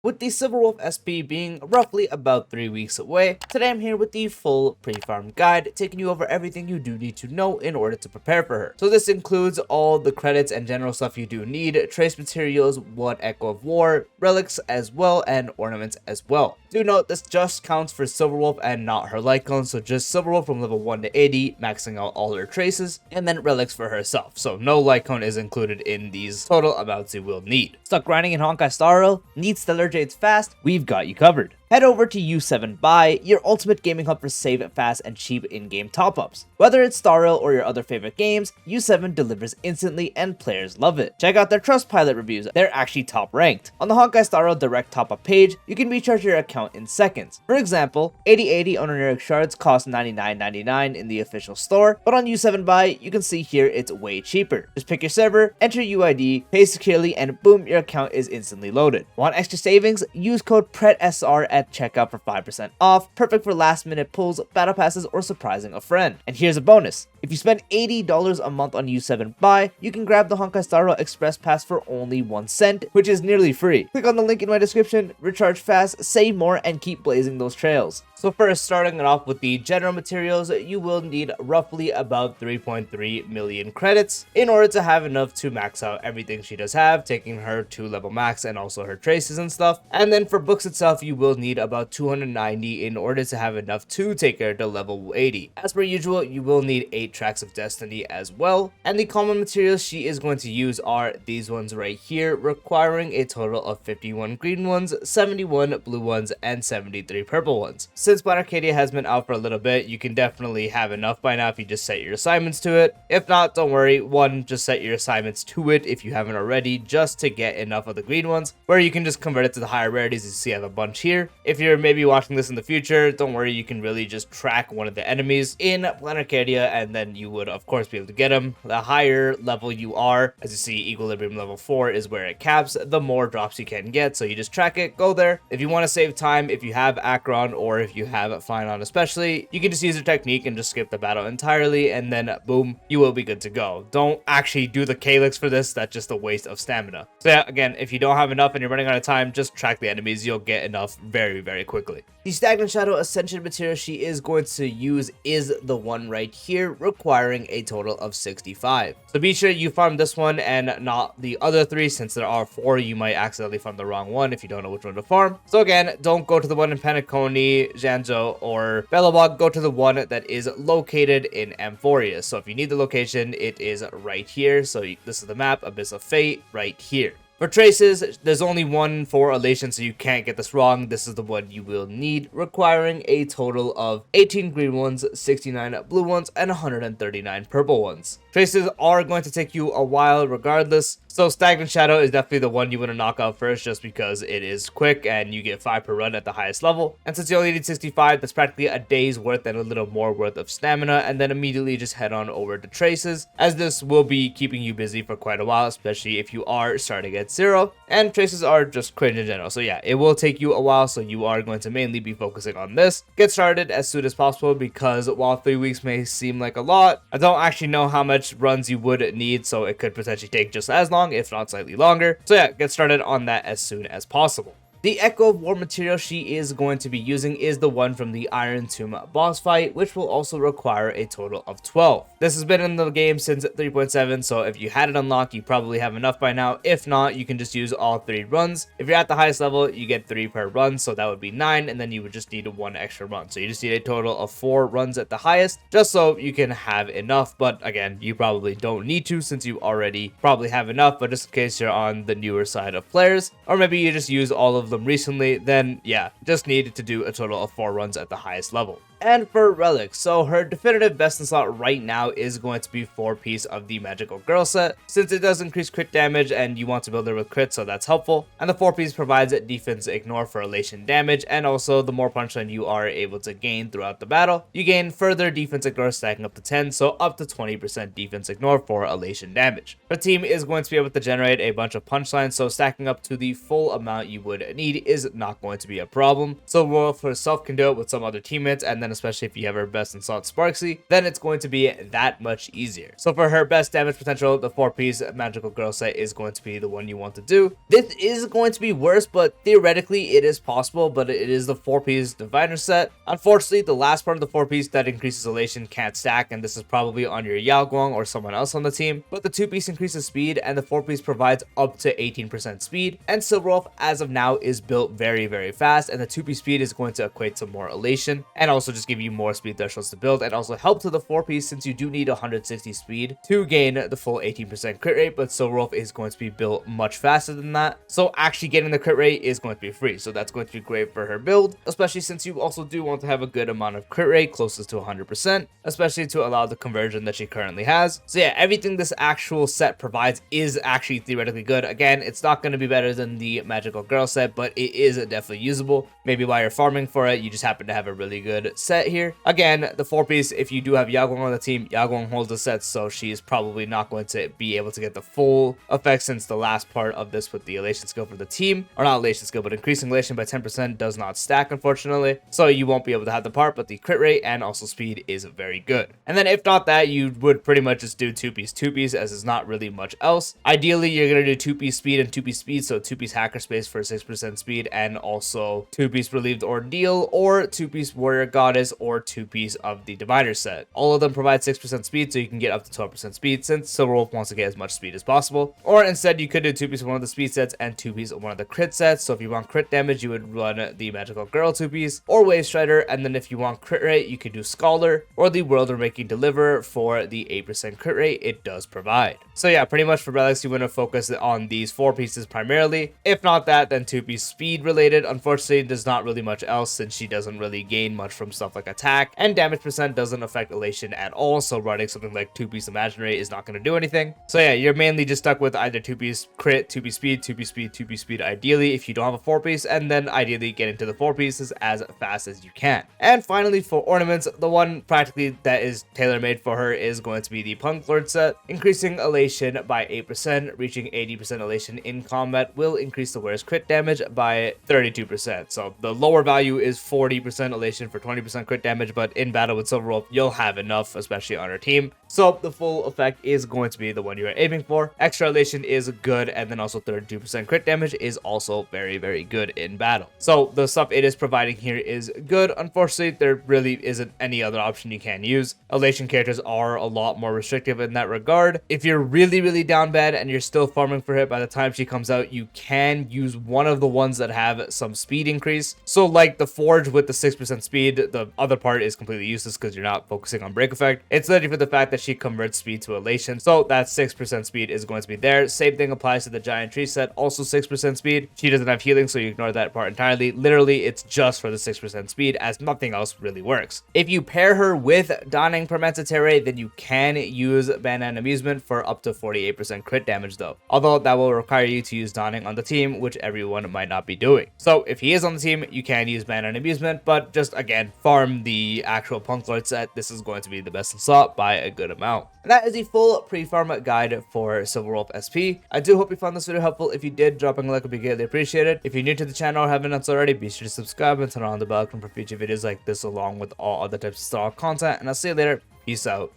With the Silver Wolf SP being roughly about 3 weeks away, today I'm here with the full pre-farm guide, taking you over everything you do need to know in order to prepare for her. So this includes all the credits and general stuff you do need, trace materials, what Echo of War, relics as well, and ornaments as well. Do note this just counts for Silver Wolf and not her Lycon, so just Silver Wolf from level 1 to 80, maxing out all her traces, and then relics for herself. So no Lycon is included in these total amounts you will need. Stuck grinding in Honkai Star Rail? Need stellar jades fast? We've got you covered. Head over to U7 Buy, your ultimate gaming hub for save fast and cheap in-game top-ups. Whether it's Star Rail or your other favorite games, U7 delivers instantly and players love it. Check out their Trustpilot reviews, they're actually top ranked. On the Honkai Star Rail direct top-up page, you can recharge your account in seconds. For example, 8080 Honorific shards cost $99.99 in the official store, but on U7 Buy, you can see here it's way cheaper. Just pick your server, enter UID, pay securely, and boom, your account is instantly loaded. Want extra savings? Use code PRETSR at checkout for 5% off, perfect for last minute pulls, battle passes, or surprising a friend. And here's a bonus. If you spend $80 a month on U7 Buy, you can grab the Honkai Star Rail Express Pass for only 1 cent, which is nearly free. Click on the link in my description, recharge fast, save more, and keep blazing those trails. So first, starting it off with the general materials, you will need roughly about 3.3 million credits in order to have enough to max out everything she does have, taking her to level max and also her traces and stuff. And then for books itself, you will need about 290 in order to have enough to take her to level 80. As per usual, you will need 8 tracks of destiny as well. And the common materials she is going to use are these ones right here, requiring a total of 51 green ones, 71 blue ones, and 73 purple ones. Since Plan Arcadia has been out for a little bit, you can definitely have enough by now if you just set your assignments to it. If not, don't worry. One, just set your assignments to it if you haven't already, just to get enough of the green ones, where you can just convert it to the higher rarities. You see I have a bunch here. If you're maybe watching this in the future, don't worry, you can really just track one of the enemies in Plan Arcadia, and then you would of course be able to get them. The higher level you are, as you see, Equilibrium level 4 is where it caps, the more drops you can get, so you just track it, go there. If you want to save time, if you have Akron or if you have Flying especially, you can just use your technique and just skip the battle entirely, and then boom, you will be good to go. Don't actually do the calyx for this, that's just a waste of stamina. So yeah, again, if you don't have enough and you're running out of time, just track the enemies, you'll get enough very quickly. The Stagnant Shadow Ascension material she is going to use is the one right here, requiring a total of 65. So be sure you farm this one and not the other 3, since there are 4, you might accidentally farm the wrong one if you don't know which one to farm. So again, don't go to the one in Penacony, Janzo, or Belobog, go to the one that is located in Amphoria. So if you need the location, it is right here. So this is the map, Abyss of Fate, right here. For traces, there's only one for Elation, so you can't get this wrong. This is the one you will need, requiring a total of 18 green ones, 69 blue ones, and 139 purple ones. Traces are going to take you a while regardless, so Stagnant Shadow is definitely the one you want to knock out first, just because it is quick and you get 5 per run at the highest level. And since you only need 65, that's practically a day's worth and a little more worth of stamina, and then immediately just head on over to Traces, as this will be keeping you busy for quite a while, especially if you are starting at 0. And Traces are just cringe in general, so yeah, it will take you a while, so you are going to mainly be focusing on this. Get started as soon as possible, because while 3 weeks may seem like a lot, I don't actually know how much runs you would need, so it could potentially take just as long, if not slightly longer. So yeah, get started on that as soon as possible. The Echo of War material she is going to be using is the one from the Iron Tomb boss fight, which will also require a total of 12. This has been in the game since 3.7, so if you had it unlocked, you probably have enough by now. If not, you can just use all 3 runs. If you're at the highest level, you get 3 per run, so that would be 9, and then you would just need 1 extra run. So you just need a total of 4 runs at the highest, just so you can have enough. But again, you probably don't need to, since you already probably have enough, but just in case you're on the newer side of players, or maybe you just use all of them recently, then yeah, just needed to do a total of 4 runs at the highest level. And for relics, so her definitive best in slot right now is going to be 4-piece of the Magical Girl set, since it does increase crit damage and you want to build her with crit, so that's helpful. And the 4-piece provides defense ignore for elation damage, and also the more punchline you are able to gain throughout the battle, you gain further defense ignore, stacking up to 10, so up to 20% defense ignore for elation damage. Her team is going to be able to generate a bunch of punchlines, so stacking up to the full amount you would need is not going to be a problem. So Wolf herself can do it with some other teammates, and then especially if you have her best in slot Sparksy, then it's going to be that much easier. So for her best damage potential, the 4-piece magical girl set is going to be the one you want to do. This is going to be worse, but theoretically it is possible, but it is the 4-piece diviner set. Unfortunately, the last part of the 4-piece that increases elation can't stack, and this is probably on your Yao Guang or someone else on the team, but the 2-piece increases speed and the 4-piece provides up to 18% speed, and Silver Wolf as of now is built very fast, and the 2-piece speed is going to equate to more elation and also just give you more speed thresholds to build, and also help to the 4-piece since you do need 160 speed to gain the full 18% crit rate, but Silver Wolf is going to be built much faster than that, so actually getting the crit rate is going to be free, so that's going to be great for her build, especially since you also do want to have a good amount of crit rate, closest to 100%, especially to allow the conversion that she currently has. So yeah, everything this actual set provides is actually theoretically good. Again, it's not going to be better than the magical girl set, but it is definitely usable. Maybe while you're farming for it, you just happen to have a really good set here. Again, the 4-piece, if you do have Yao Guang on the team, Yao Guang holds the set, so she is probably not going to be able to get the full effect, since the last part of this with the elation skill for the team, or not elation skill, but increasing elation by 10% does not stack, unfortunately, so you won't be able to have the part, but the crit rate and also speed is very good. And then if not that, you would pretty much just do 2-piece, as is not really much else. Ideally, you're going to do 2-piece speed and 2-piece speed, so 2-piece hacker space for 6% speed, and also 2-piece relieved ordeal, or 2-piece warrior goddess, or 2-piece of the diviner set. All of them provide 6% speed, so you can get up to 12% speed, since Silver Wolf wants to get as much speed as possible. Or instead, you could do 2-piece of one of the speed sets and 2-piece of one of the crit sets. So if you want crit damage, you would run the magical girl 2-piece or wave strider, and then if you want crit rate, you could do scholar or the world making deliverer for the 8% crit rate it does provide. So yeah, pretty much for relics, you want to focus on these 4 pieces primarily. If not that, then 2-piece speed related. Unfortunately, there's not really much else, since she doesn't really gain much from stuff like attack, and damage percent doesn't affect elation at all, so running something like 2-piece imaginary is not going to do anything. So yeah, you're mainly just stuck with either 2-piece crit, 2-piece speed, 2-piece speed, 2-piece speed ideally if you don't have a 4-piece, and then ideally get into the 4 pieces as fast as you can. And finally, for ornaments, the one practically that is tailor-made for her is going to be the Punk Lord set. Increasing elation by 8%, reaching 80% elation in combat will increase the wearer's crit damage by 32%. So the lower value is 40% elation for 20% crit damage, but in battle with Silver Wolf, you'll have enough, especially on her team. So the full effect is going to be the one you're aiming for. Extra elation is good, and then also 32% crit damage is also very good in battle. So the stuff it is providing here is good. Unfortunately, there really isn't any other option you can use. Elation characters are a lot more restrictive in that regard. If you're really down bad and you're still farming for it by the time she comes out, you can use one of the ones that have some speed increase. So like the Forge with the 6% speed, the other part is completely useless because you're not focusing on break effect. It's literally for the fact that she converts speed to elation, so that 6% speed is going to be there. Same thing applies to the giant tree set, also 6% speed. She doesn't have healing, so you ignore that part entirely. Literally, it's just for the 6% speed, as nothing else really works. If you pair her with Donning Permentatory, then you can use Banana Amusement for up to 48% crit damage though, although that will require you to use Donning on the team, which everyone might not be doing. So if he is on the team, you can use Banana Amusement, but just again, farm the actual Punk Lord set. This is going to be the best in slot by a good amount. And that is the full pre-farm guide for Silver Wolf SP. I do hope you found this video helpful. If you did, dropping a like would be greatly appreciated. If you're new to the channel or haven't done so already, be sure to subscribe and turn on the bell icon for future videos like this, along with all other types of style content. And I'll see you later. Peace out.